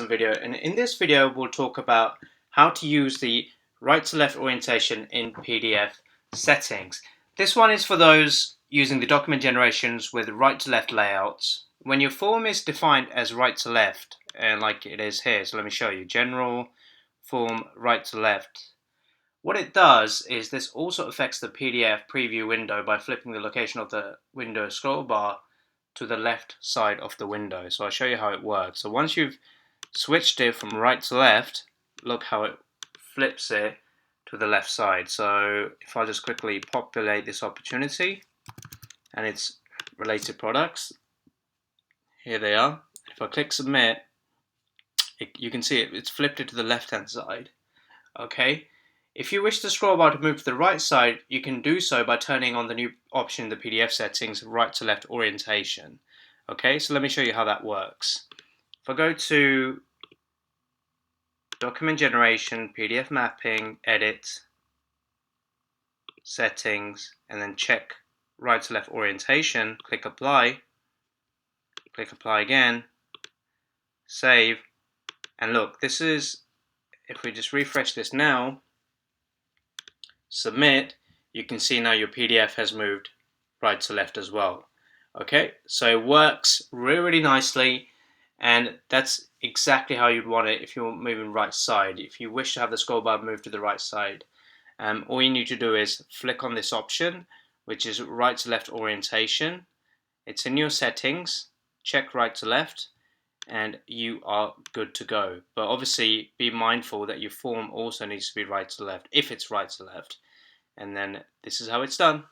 Video, and in this video we'll talk about how to use the right to left orientation in PDF settings. This one is for those using the document generations with right to left layouts. When your form is defined as right to left, and like it is here, so let me show you, general form right to left. What it does is this also affects the PDF preview window by flipping the location of the window scroll bar to the left side of the window. So I'll show you how it works. So once you've switched it from right to left, look how it flips it to the left side. So if I just quickly populate this opportunity and its related products, here they are. If I click submit, you can see it's flipped it to the left hand side. Okay. If you wish the scroll bar to move to the right side, you can do so by turning on the new option in the PDF settings, right to left orientation. Okay, so let me show you how that works. If I go to document generation, PDF mapping, edit, settings, and then check right to left orientation, click apply again, save, and look, this is, if we just refresh this now, submit, you can see now your PDF has moved right to left as well. Okay, so it works really nicely, and that's exactly how you'd want it if you're moving right side. If you wish to have the scroll bar move to the right side, all you need to do is flick on this option, which is right to left orientation. It's in your settings, check right to left, and you are good to go. But obviously be mindful that your form also needs to be right to left if it's right to left. And then this is how it's done.